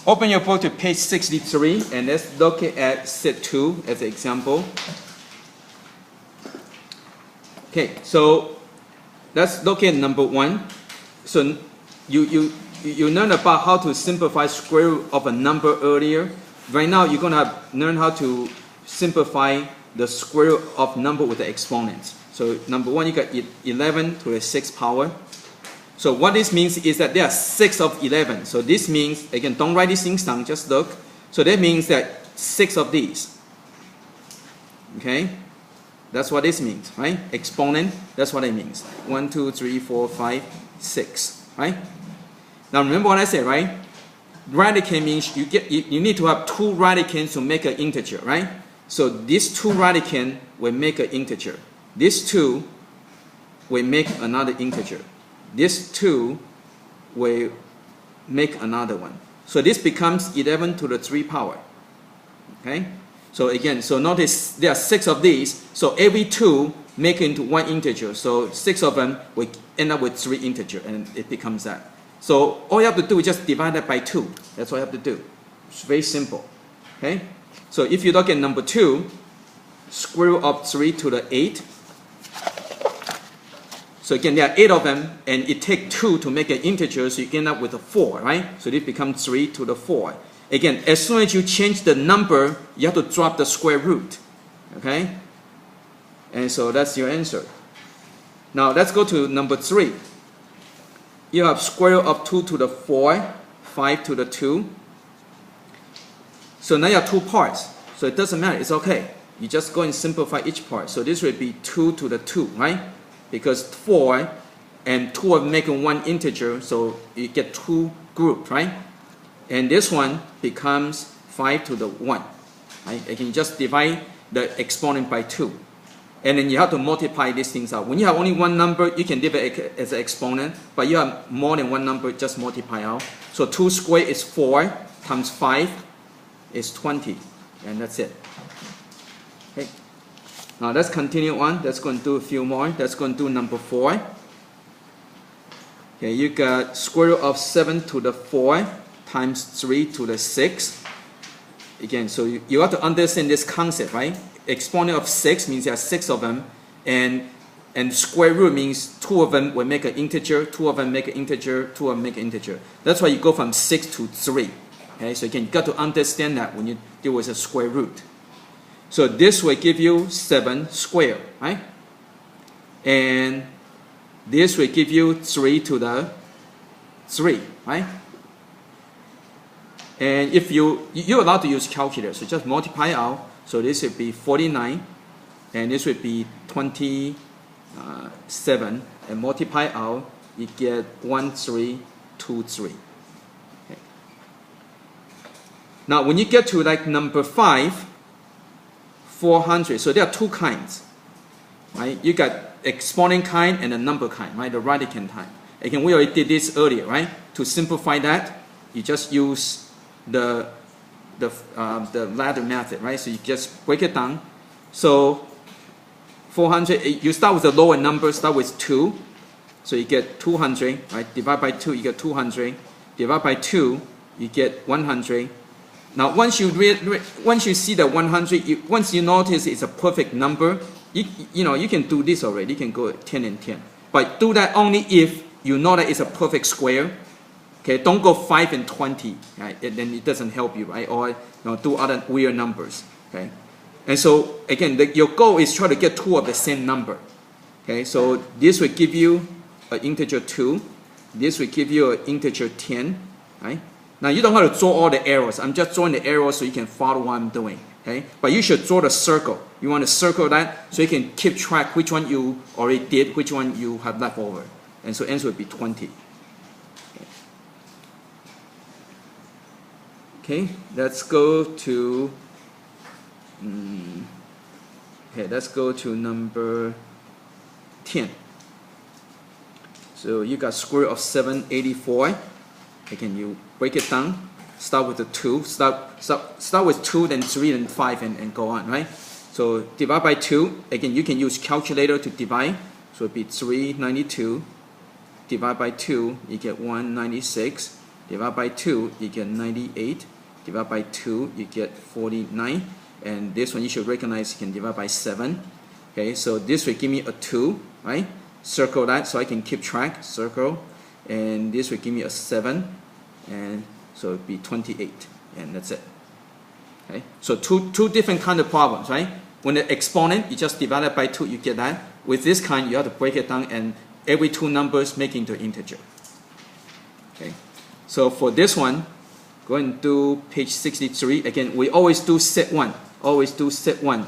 Open your book to page 63, and let's look at set 2 as an example. Okay, so let's look at number 1. So you learned about how to simplify square root of a number earlier. Right now, you're going to learn how to simplify the square root of number with the exponents. So number 1, you got 11 to the 6th power. So what this means is that there are 6 of 11. So this means, again, don't write these things down, just look. So that means that 6 of these. Okay? That's what this means, right? Exponent, that's what it means. 1, 2, 3, 4, 5, 6, right? Now remember what I said, right? Radicand means you need to have 2 radicands to make an integer, right? So these 2 radicands will make an integer. These 2 will make another integer. These 2 will make another one. So this becomes 11 to the 3 power. Okay? So again, so notice there are 6 of these. So every 2 make into 1 integer. So 6 of them will end up with 3 integer, and it becomes that. So all you have to do is just divide that by 2. That's all you have to do. It's very simple. Okay? So if you look at number 2, square root of 3 to the 8. So again, there are 8 of them, and it takes 2 to make an integer, so you end up with a 4, right? So this becomes 3 to the 4. Again, as soon as you change the number, you have to drop the square root. Okay? And so that's your answer. Now let's go to number 3. You have square root of 2 to the 4, 5 to the 2. So now you have 2 parts. So it doesn't matter, it's okay. You just go and simplify each part. So this would be 2 to the 2, right? Because 4 and 2 are making 1 integer, so you get 2 groups, right? And this one becomes 5 to the 1. Right? You can just divide the exponent by 2. And then you have to multiply these things out. When you have only 1 number, you can leave it as an exponent. But you have more than 1 number, just multiply out. So 2 squared is 4 times 5 is 20. And that's it. Okay. Now let's continue on. Let's go and do a few more. Let's go and do number 4. Okay, you got square root of 7 to the 4 times 3 to the 6. Again, so you have to understand this concept, right? Exponent of 6 means there are 6 of them, and square root means 2 of them will make an integer, 2 of them make an integer, 2 of them make an integer. That's why you go from 6 to 3. Okay, so again, you got to understand that when you deal with a square root. So this will give you 7 squared, right? And this will give you 3 to the 3, right? And if you're allowed to use calculator, so just multiply out. So this would be 49, and this would be 27, and multiply out, you get 1323. Okay. Now when you get to like number 5, 400, so there are 2 kinds, right? You got exponent kind and a number kind, right? The radicand kind. Again, we already did this earlier, right? To simplify that, you just use the ladder method, right? So you just break it down. So 400, you start with the lower number, start with 2. So you get 200, right? Divide by 2, you get 200. Divide by 2, you get 100. Now once you see the 100, once you notice it's a perfect number, you can do this already. You can go 10 and 10. But do that only if you know that it's a perfect square. Okay, don't go 5 and 20, right? And then it doesn't help you, right? Or do other weird numbers, okay? And so again, your goal is try to get 2 of the same number. Okay, so this will give you an integer 2. This will give you an integer 10, right? Now you don't have to draw all the arrows. I'm just drawing the arrows so you can follow what I'm doing. Okay, but you should draw the circle. You want to circle that so you can keep track which one you already did, which one you have left over. And so answer would be 20. Okay, let's go to number 10. So you got square root of 784. Again, you break it down. Start with the 2. Start with 2, then 3, then 5, and go on, right? So divide by 2. Again, you can use calculator to divide. So it'd be 392. Divide by 2, you get 196. Divide by 2, you get 98. Divide by 2, you get 49. And this one you should recognize you can divide by 7. Okay, so this will give me a 2, right? Circle that so I can keep track. Circle. And this will give me a 7. And so it'll be 28. And that's it. Okay, so two different kind of problems, right? When the exponent, you just divide it by 2, you get that. With this kind, you have to break it down and every two numbers make into integer. Okay, so for this one, go and do page 63. Again, we always do set 1. Always do set 1.